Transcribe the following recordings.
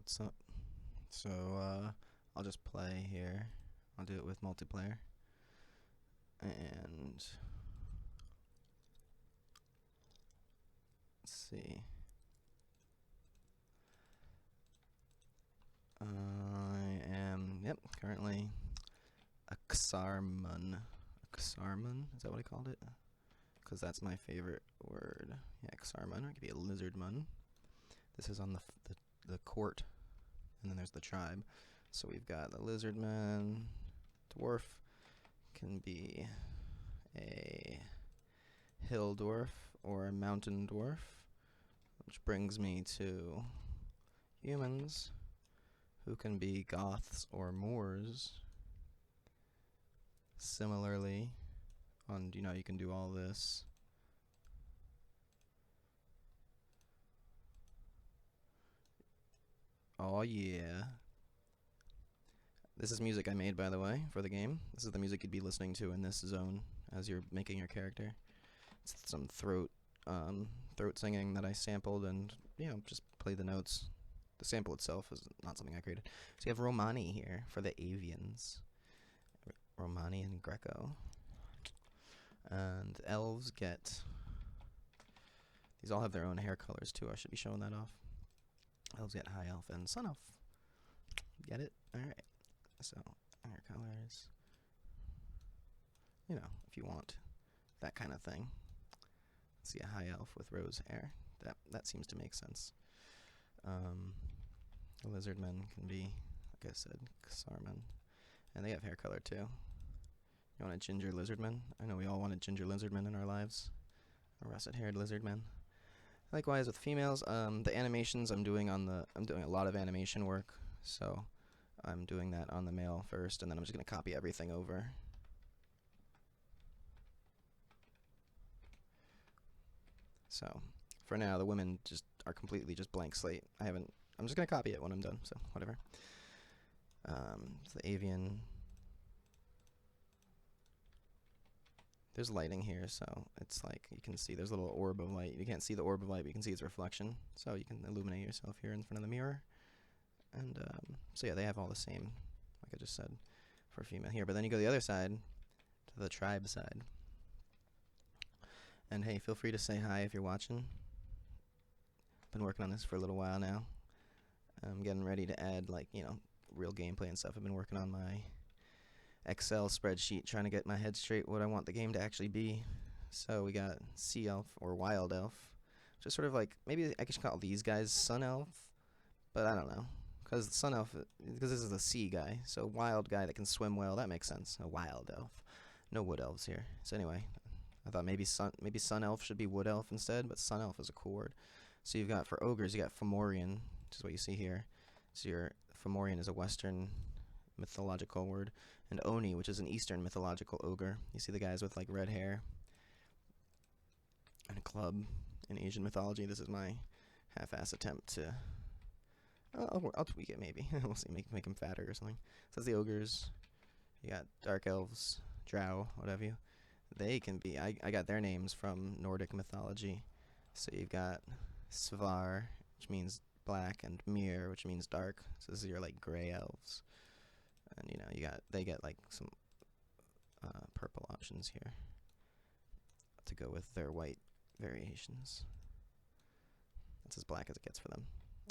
What's up? So, I'll just play here. I'll do it with multiplayer. And let's see. I am, currently a Xarman. A Xarman? Is that what I called it? Because that's my favorite word. Yeah, Xarman. Or it could be a lizardman. This is on the court, and then there's the tribe. So we've got the lizardman, dwarf, can be a hill dwarf or a mountain dwarf, which brings me to humans, who can be goths or Moors. Similarly, you can do all this. Oh yeah. This is music I made, by the way, for the game. This is the music you'd be listening to in this zone as you're making your character. It's some throat singing that I sampled and, just play the notes. The sample itself is not something I created. So you have Romani here for the avians. Romani and Greco. And elves get... These all have their own hair colors, too. I should be showing that off. Elves get high elf and sun elf. Get it? Alright. So, hair colors. If you want that kind of thing. See a high elf with rose hair. That seems to make sense. The lizardmen can be, like I said, Xarman. And they have hair color too. You want a ginger lizardman? I know we all wanted ginger lizardmen in our lives. A russet-haired lizardman. Likewise with females, the animations I'm doing a lot of animation work, so I'm doing that on the male first, and then I'm just going to copy everything over. So, for now, the women just are completely just blank slate. I'm just going to copy it when I'm done, so whatever. It's the avian. There's lighting here, so it's like you can see there's a little orb of light. You can't see the orb of light, but you can see its reflection. So you can illuminate yourself here in front of the mirror. And so yeah, they have all the same, like I just said, for female here. But then you go the other side, to the tribe side. And hey, feel free to say hi if you're watching. Been working on this for a little while now. I'm getting ready to add real gameplay and stuff. I've been working on my Excel spreadsheet trying to get my head straight what I want the game to actually be. So we got Sea Elf or Wild Elf, which is sort of like, maybe I could call these guys Sun Elf, but I don't know. Because Sun Elf, because this is a sea guy, so wild guy that can swim well, that makes sense. A Wild Elf. No Wood Elves here. So anyway, I thought maybe Sun Elf should be Wood Elf instead, but Sun Elf is a cool word. So you've got, for ogres, you got Fomorian, which is what you see here. So your Fomorian is a Western mythological word, and Oni, which is an Eastern mythological ogre. You see the guys with like red hair and a club in Asian mythology. This is my half-ass attempt to I'll tweak it maybe. We'll see, make them fatter or something. So that's the ogres. You got dark elves, drow, whatever you. They can be, I got their names from Nordic mythology. So you've got Svar, which means black, and Mir, which means dark. So this is your like gray elves. And they get like some purple options here to go with their white variations. That's as black as it gets for them.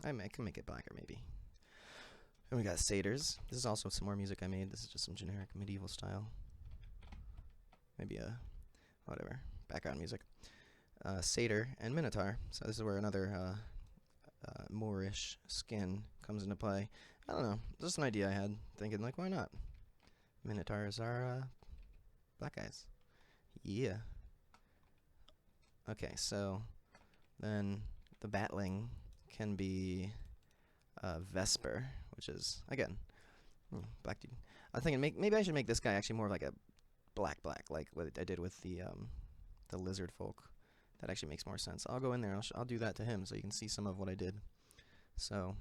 I can make it blacker maybe. And we got satyrs. This is also some more music I made. This is just some generic medieval style. Maybe whatever, background music. Satyr and Minotaur. So this is where another Moorish skin comes into play. I don't know, just an idea I had, thinking like, why not? Minotaurs are black guys. Yeah. Okay, so then the Batling can be Vesper, which is, again, black dude. I was thinking maybe I should make this guy actually more of like a black, like what I did with the lizard folk. That actually makes more sense. I'll go in there, I'll do that to him so you can see some of what I did. So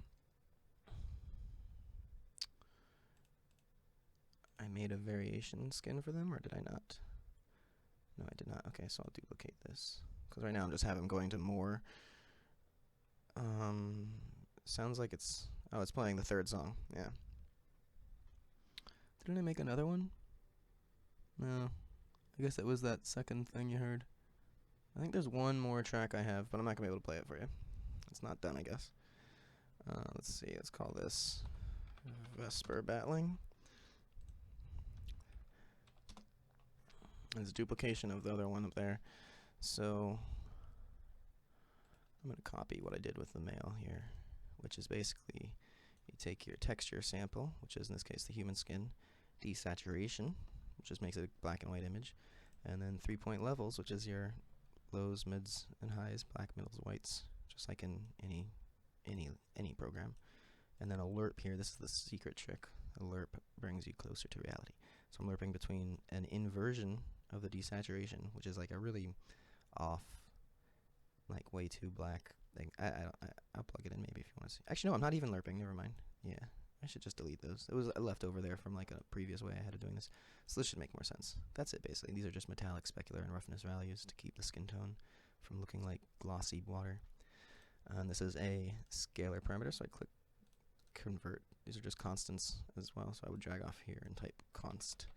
I made a variation skin for them, or did I not? No, I did not. Okay, so I'll duplicate this. Because right now I'm just having him going to more. Sounds like it's... Oh, it's playing the third song. Yeah. Didn't I make another one? No. I guess it was that second thing you heard. I think there's one more track I have, but I'm not going to be able to play it for you. It's not done, I guess. Let's see. Let's call this Vesper Battling. It's a duplication of the other one up there. So I'm going to copy what I did with the male here, which is basically you take your texture sample, which is in this case the human skin, desaturation, which just makes it a black and white image, and then 3-point levels, which is your lows, mids, and highs, black, middles, whites, just like in any program. And then a lerp here, this is the secret trick. A lerp brings you closer to reality. So I'm lerping between an inversion of the desaturation, which is like a really off, like way too black thing. I'll plug it in maybe if you want to see. Actually, no, I'm not even lerping. Never mind. Yeah, I should just delete those. It was left over there from like a previous way I had of doing this. So this should make more sense. That's it basically. These are just metallic, specular, and roughness values to keep the skin tone from looking like glossy water. And this is a scalar parameter, so I click convert. These are just constants as well, so I would drag off here and type const,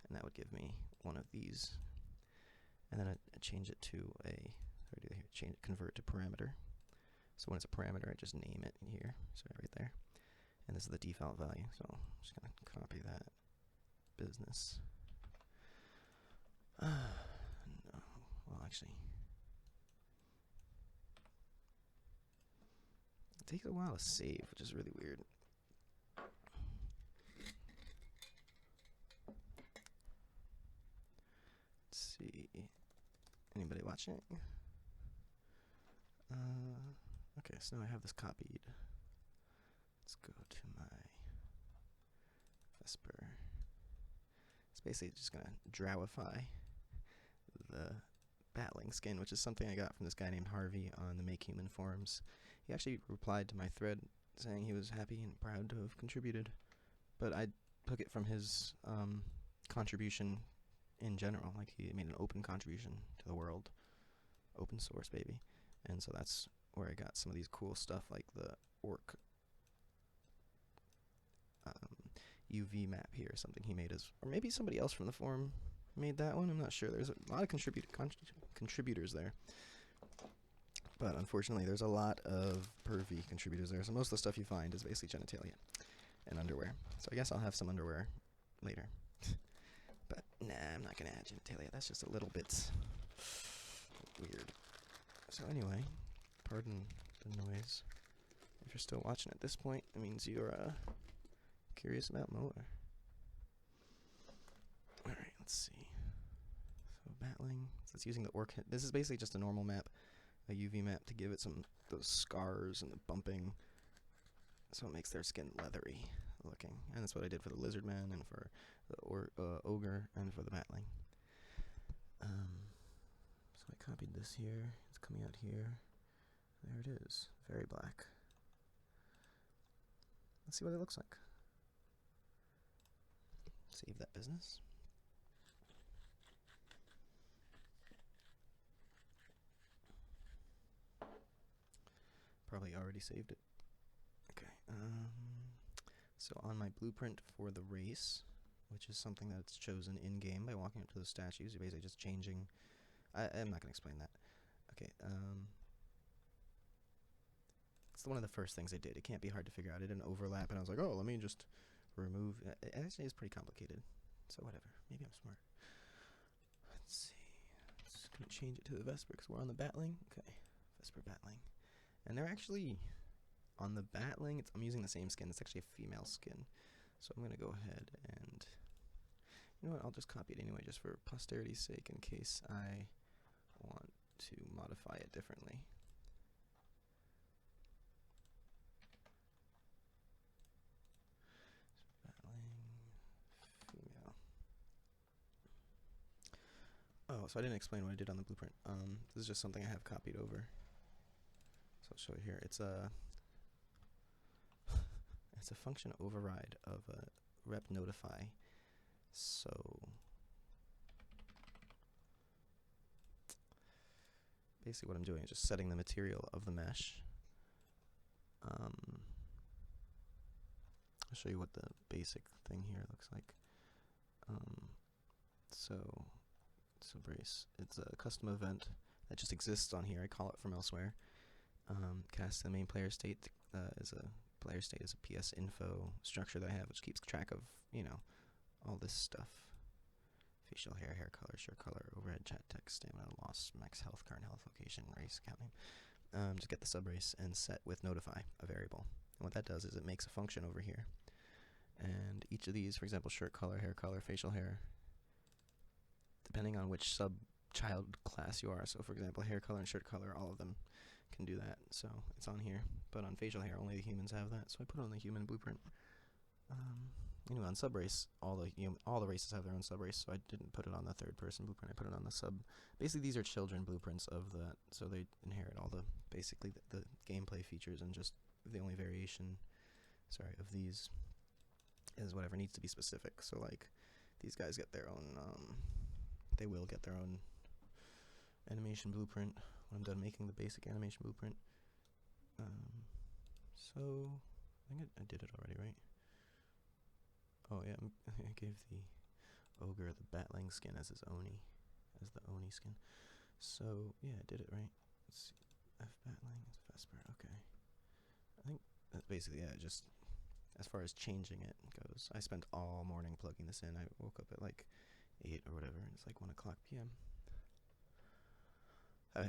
and that would give me one of these. And then I change it to convert to parameter. So when it's a parameter, I just name it in here, so right there. And this is the default value, so I'm just gonna copy that business. No, well actually, it takes a while to save, which is really weird. Let's see. Anybody watching? Okay, so now I have this copied. Let's go to my Vesper. It's basically just gonna drawify the battling skin, which is something I got from this guy named Harvey on the Make Human forums. He actually replied to my thread saying he was happy and proud to have contributed, but I took it from his contribution in general. Like, he made an open contribution to the world, open source, baby. And so that's where I got some of these cool stuff, like the orc UV map here, something he made or maybe somebody else from the forum made that one. I'm not sure. There's a lot of contributors there, but unfortunately there's a lot of pervy contributors there, so most of the stuff you find is basically genitalia and underwear. So I guess I'll have some underwear later. But nah, I'm not gonna add genitalia. That's just a little bit weird. So anyway, pardon the noise. If you're still watching at this point, it means you're curious about more. Alright, let's see. So battling. So it's using the orc. This is basically just a normal map, a UV map, to give it those scars and the bumping, so it makes their skin leathery looking. And that's what I did for the lizard man and for the ogre and for the battling. So I copied this here. It's coming out here. There it is. Very black. Let's see what it looks like. Save that business. Probably already saved it. Okay. So on my blueprint for the race, which is something that's chosen in-game by walking up to the statues, you're basically just changing. I'm not going to explain that. Okay. It's one of the first things I did. It can't be hard to figure out. It didn't overlap, and I was like, oh, let me just remove. It actually is pretty complicated. So whatever. Maybe I'm smart. Let's see. I'm just going to change it to the Vesper because we're on the battling. Okay. Vesper battling. And they're actually on the battling. I'm using the same skin. It's actually a female skin. So I'm going to go ahead and, you know what, I'll just copy it anyway, just for posterity's sake, in case I want to modify it differently. Female. Oh, so I didn't explain what I did on the blueprint. This is just something I have copied over. So I'll show it here. It's a function override of a rep notify. So basically what I'm doing is just setting the material of the mesh I'll show you what the basic thing here looks like. So subrace, it's a custom event that just exists on here. I call it from elsewhere. Cast the main player state is a PS info structure that I have, which keeps track of, you know, all this stuff. Facial hair, hair color, shirt color, overhead chat text, stamina loss, max health, current health, location, race, account name. Just get the subrace and set with notify, a variable. And what that does is it makes a function over here. And each of these, for example, shirt color, hair color, facial hair, depending on which sub-child class you are. So, for example, hair color and shirt color, all of them can do that. So it's on here. But on facial hair, only the humans have that. So I put it on the human blueprint. Anyway, on subrace, all the races have their own subrace, so I didn't put it on the third-person blueprint. I put it on the sub. Basically, these are children blueprints of that, so they inherit all the basically the gameplay features, and just the only variation, of these is whatever needs to be specific. So like, these guys get their own. They will get their own animation blueprint when I'm done making the basic animation blueprint. So I think I did it already, right? Oh yeah, I gave the ogre the batling skin as his Oni, as the Oni skin. So yeah, I did it right. Let's see, F batling is Vesper. Okay, I think that's basically just as far as changing it goes. I spent all morning plugging this in. I woke up at like 8 or whatever, and it's like 1 o'clock p.m.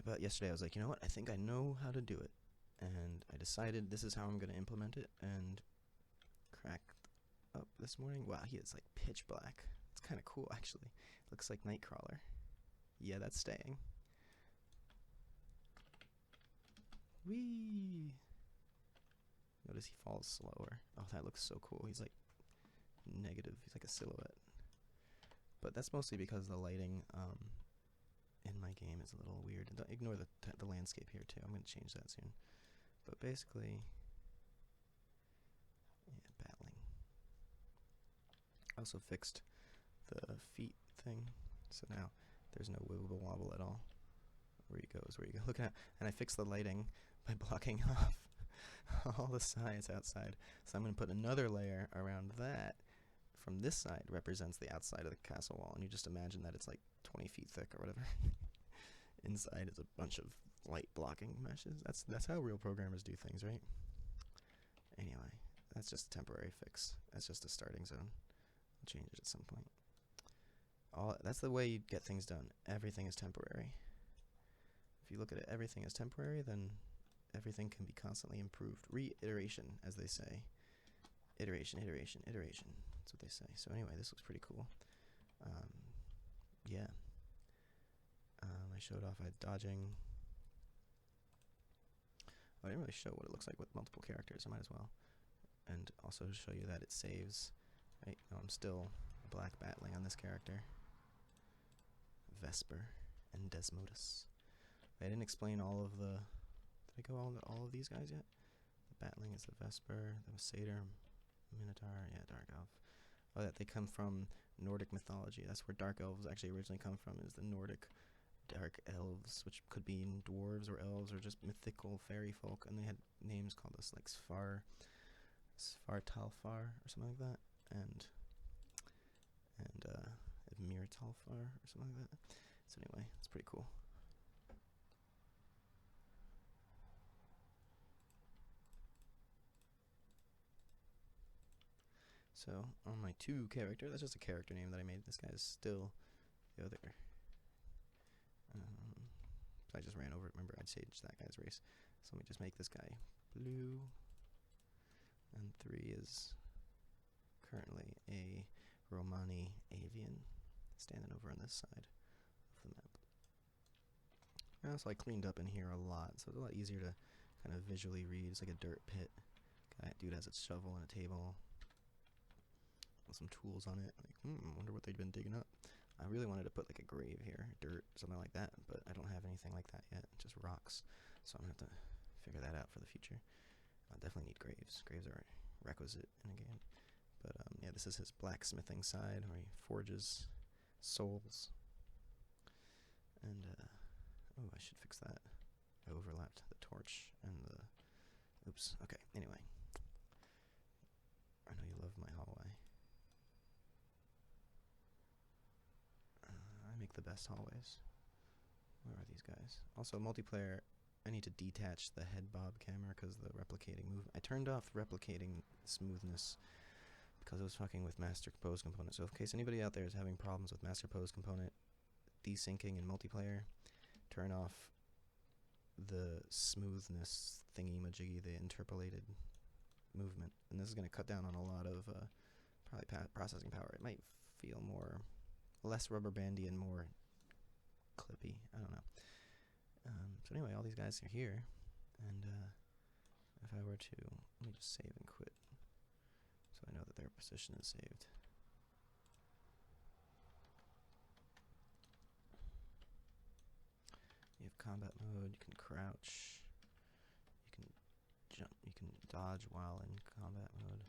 But yesterday I was like, you know what? I think I know how to do it, and I decided this is how I'm going to implement it, and cracked up this morning. Wow, he is like pitch black. It's kind of cool, actually. Looks like Nightcrawler. Yeah, that's staying. Whee! Notice he falls slower. Oh, that looks so cool. He's like negative. He's like a silhouette. But that's mostly because the lighting in my game is a little weird. Don't ignore the landscape here too. I'm going to change that soon. But basically, yeah, battling. I also fixed the feet thing, so now there's no wibble wobble at all. Where you go is where you go. Look at, and I fixed the lighting by blocking off all the sides outside. So I'm going to put another layer around that. From this side represents the outside of the castle wall, and you just imagine that it's like 20 feet thick or whatever. Inside is a bunch of light blocking meshes. That's how real programmers do things, right? Anyway, that's just a temporary fix. That's just a starting zone. I'll change it at some point. That's the way you get things done. Everything is temporary. If you look at it, everything is temporary, then everything can be constantly improved. Reiteration, as they say. Iteration, iteration, iteration. That's what they say. So anyway, this looks pretty cool. Yeah. I showed off dodging. I didn't really show what it looks like with multiple characters. I might as well. And also show you that it saves. Right? No, I'm still black battling on this character. Vesper and Desmodus. I didn't explain all of the... Did I go all of these guys yet? The battling is the Vesper, the Satyr, Minotaur, yeah, Dark Elf. Oh, that they come from Nordic mythology. That's where Dark Elves actually originally come from, is the Nordic Dark Elves, which could be dwarves or elves or just mythical fairy folk, and they had names called this, like Svartalfar or something like that, and Mirtalfar or something like that. So anyway, it's pretty cool. So on my 2 character, that's just a character name that I made. This guy is still the other. So I just ran over it. Remember, I'd changed that guy's race. So let me just make this guy blue. And 3 is currently a Romani avian standing over on this side of the map. So I cleaned up in here a lot, so it's a lot easier to kind of visually read. It's like a dirt pit. Dude has a shovel and a table. Some tools on it. Like, wonder what they'd been digging up. I really wanted to put like a grave here, dirt, something like that, but I don't have anything like that yet. Just rocks. So I'm gonna have to figure that out for the future. I definitely need graves. Graves are requisite in a game. But yeah, this is his blacksmithing side where he forges souls. And oh, I should fix that. I overlapped the torch and the. Oops. Okay. Anyway. I know you the best hallways. Where are these guys? Also, multiplayer, I need to detach the head bob camera because the replicating move. I turned off replicating smoothness because it was fucking with master pose component. So in case anybody out there is having problems with master pose component desyncing in multiplayer, turn off the smoothness thingy majiggy, the interpolated movement, and this is going to cut down on a lot of probably processing power. It might feel less rubber bandy and more clippy. I don't know. So anyway, all these guys are here, and if I were to, let me just save and quit, so I know that their position is saved. You have combat mode, you can crouch, you can jump, you can dodge while in combat mode.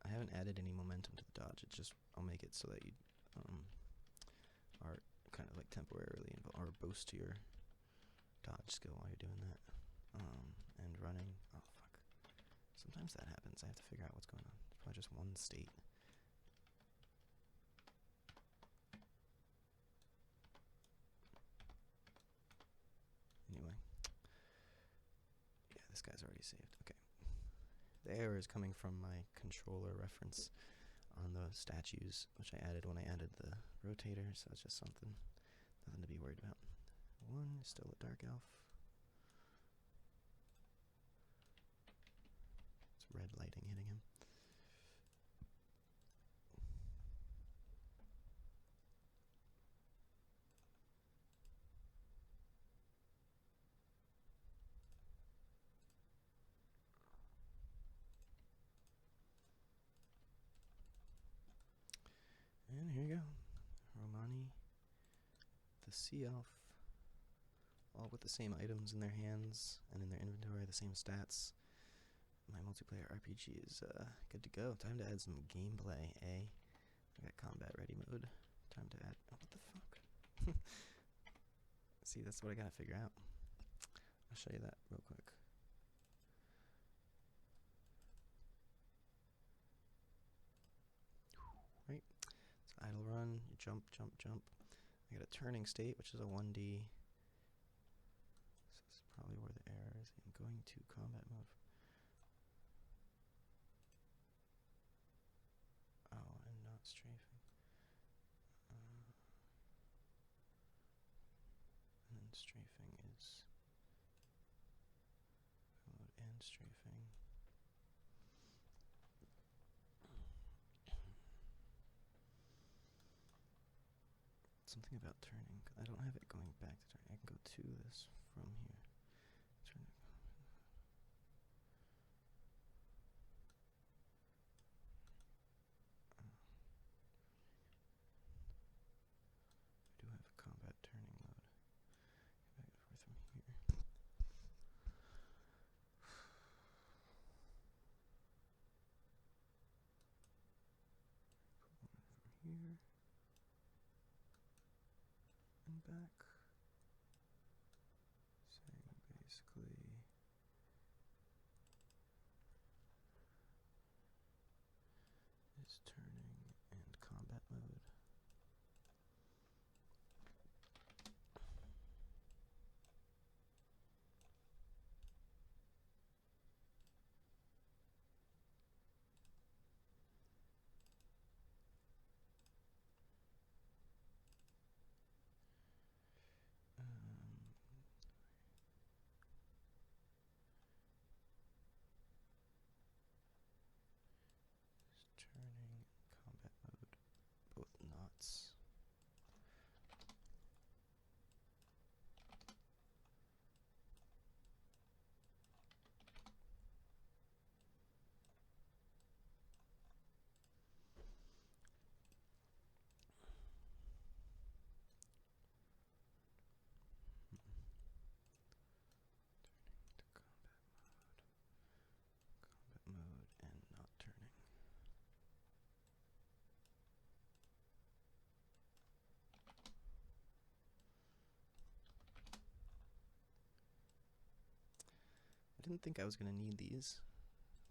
I haven't added any momentum to the dodge, I'll make it so that you are kind of like temporarily involved, or boost to your dodge skill while you're doing that. And running, oh fuck. Sometimes that happens, I have to figure out what's going on. It's probably just one state. Anyway. Yeah, this guy's already saved. Okay. The error is coming from my controller reference on the statues, which I added when I added the rotator, so it's just nothing to be worried about. One is still a dark elf. It's red lighting hitting him. And here you go. Romani, the sea elf, all with the same items in their hands and in their inventory, the same stats. My multiplayer RPG is good to go. Time to add some gameplay, eh? I got combat ready mode. Time to add, oh, what the fuck? See, that's what I gotta figure out. I'll show you that real quick. Right, it's idle run, you jump, jump, jump. I got a turning state, which is a 1D. This is probably where the error is. I'm going to combat mode. Oh, and not strafing. And then strafing is mode and strafing. Something about turning. I don't have it going back to turning. I can go to this from here. Turn it. I do have a combat turning mode. Back and forth from here. Put one from here. And back, saying basically is turning and combat mode. Turning, combat mode, both knots. Turning to combat mode, and not turning. I didn't think I was going to need these,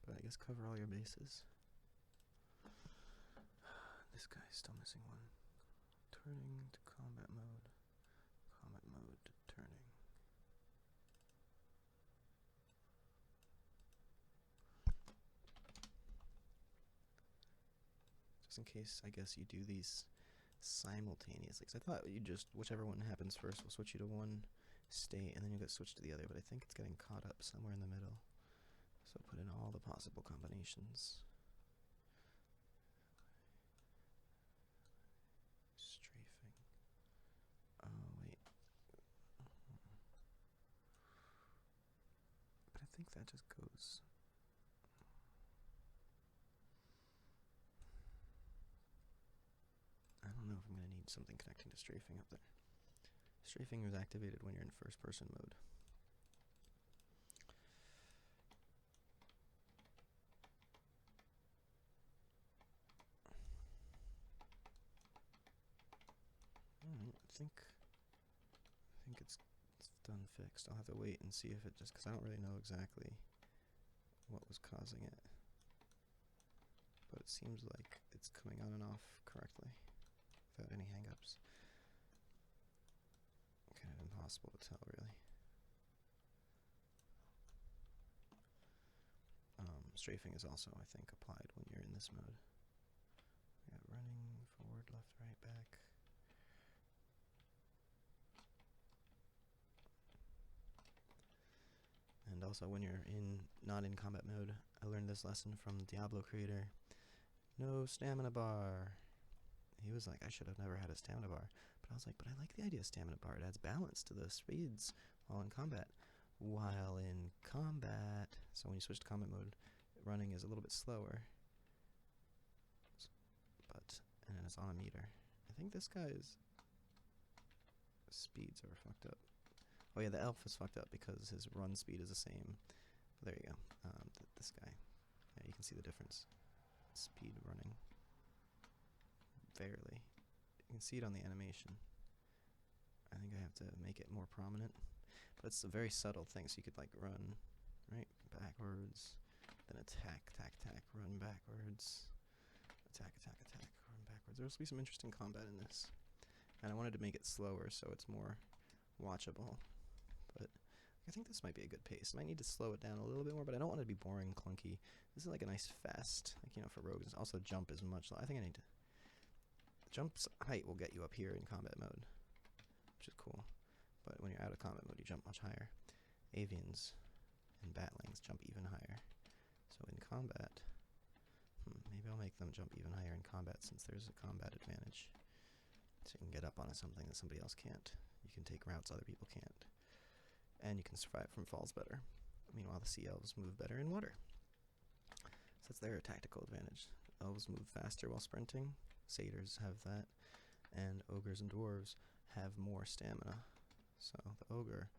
but I guess cover all your bases. This guy's still missing one. Turning to combat mode. Combat mode to turning. Just in case, I guess you do these simultaneously. Because I thought you just, whichever one happens first will switch you to one state, and then you'll get switched to the other, but I think it's getting caught up somewhere in the middle. So put in all the possible combinations. Strafing. Oh, wait. But I think that just goes... I don't know if I'm going to need something connecting to strafing up there. Strafing is activated when you're in first person mode. Alright, I think it's done fixed. I'll have to wait and see if it just, because I don't really know exactly what was causing it. But it seems like it's coming on and off correctly without any hangups. Kind of impossible to tell, really. Strafing is also, I think, applied when you're in this mode. We got running, forward, left, right, back. And also when you're not in combat mode, I learned this lesson from the Diablo creator. No stamina bar. He was like, I should have never had a stamina bar. But I was like, but I like the idea of stamina bar. It adds balance to the speeds while in combat. While in combat, so when you switch to combat mode, running is a little bit slower. And then it's on a meter. I think this guy's speeds are fucked up. Oh yeah, the elf is fucked up because his run speed is the same. There you go. This guy. Yeah, you can see the difference. Speed running. Barely. You can see it on the animation. I think I have to make it more prominent. But it's a very subtle thing, so you could like run, right, backwards, then attack, run backwards, attack, run backwards. There'll be some interesting combat in this. And I wanted to make it slower so it's more watchable. But I think this might be a good pace. I might need to slow it down a little bit more, but I don't want it to be boring, clunky. This is like a nice fast, like, you know, for rogues. Also, jump is much lower. I think I need to... Jump's height will get you up here in combat mode, which is cool. But when you're out of combat mode, you jump much higher. Avians and batlings jump even higher. So in combat, maybe I'll make them jump even higher in combat since there's a combat advantage. So you can get up on something that somebody else can't. You can take routes other people can't. And you can survive from falls better. Meanwhile, the sea elves move better in water. So that's their tactical advantage. Elves move faster while sprinting. Satyrs have that. And ogres and dwarves have more stamina. So the ogre,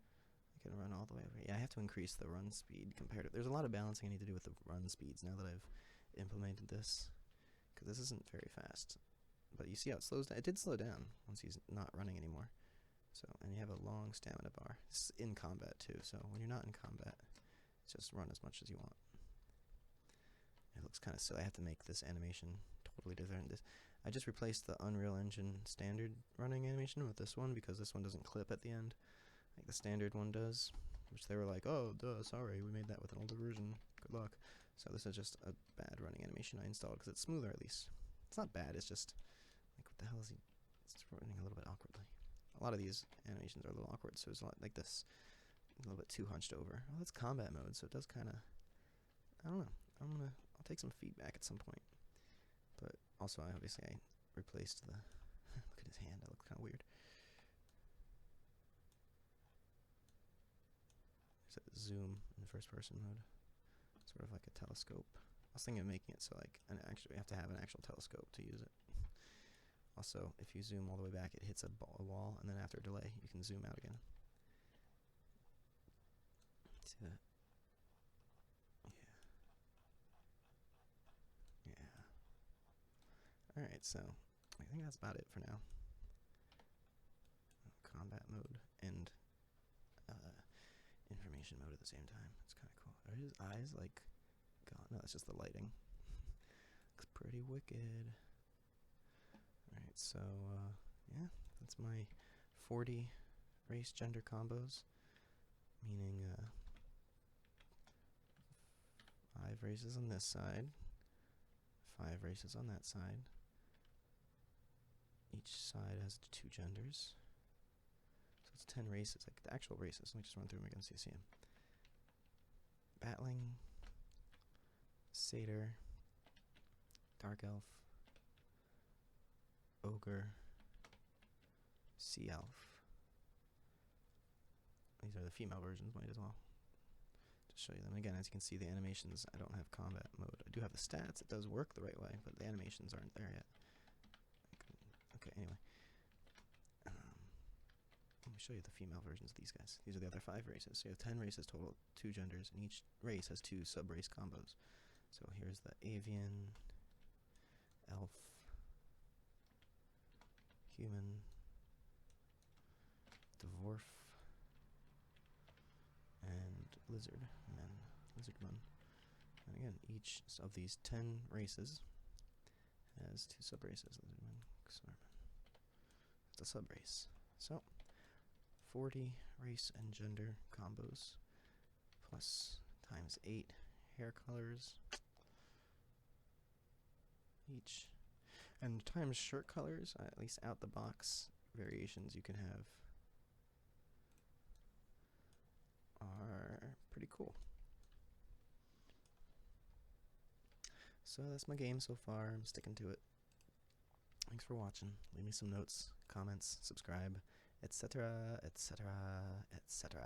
I can run all the way over. Yeah, I have to increase the run speed compared to... There's a lot of balancing I need to do with the run speeds now that I've implemented this. Because this isn't very fast. But you see how it slows down. It did slow down once he's not running anymore. So, and you have a long stamina bar. This is in combat too, so when you're not in combat, just run as much as you want. It looks kind of silly. I have to make this animation totally different. I just replaced the Unreal Engine standard running animation with this one because this one doesn't clip at the end, like the standard one does, which they were like, oh, duh, sorry, we made that with an older version. Good luck. So this is just a bad running animation I installed because it's smoother at least. It's not bad, it's just, like, what the hell is he? It's running a little bit awkwardly. A lot of these animations are a little awkward, so it's a lot like this, a little bit too hunched over. Oh, that's combat mode, so it does kind of, I don't know. I'll take some feedback at some point. But also, I replaced the, look at his hand, that looked kind of weird. There's a zoom in first person mode, sort of like a telescope. I was thinking of making it so like, you have to have an actual telescope to use it. Also, if you zoom all the way back, it hits a wall, and then after a delay, you can zoom out again. See that? Yeah. Alright, so I think that's about it for now. Combat mode and information mode at the same time. It's kind of cool. Are his eyes like gone? No, that's just the lighting. Looks pretty wicked. Alright, so yeah, that's my 40 race gender combos, meaning 5 races on this side, 5 races on that side. Each side has 2 genders. So it's 10 races, like the actual races. Let me just run through them again so you see them. Battling, Satyr, Dark Elf, Ogre, Sea Elf. These are the female versions, might as well just show you them. Again, as you can see, the animations, I don't have combat mode. I do have the stats, it does work the right way, but the animations aren't there yet. Okay, anyway. Let me show you the female versions of these guys. These are the other 5 races. So you have 10 races total, 2 genders, and each race has 2 sub-race combos. So here's the Avian, Elf, Human, Dwarf, and Lizard Man, Lizardman. And again, each of these 10 races has 2 sub-races. Lizardman, Xarman. It's a sub-race. So 40 race and gender combos plus times 8 hair colors each, and times shirt colors, at least out the box variations you can have, are pretty cool. So that's my game so far. I'm sticking to it. Thanks for watching. Leave me some notes, comments, subscribe, etc., etc., etc.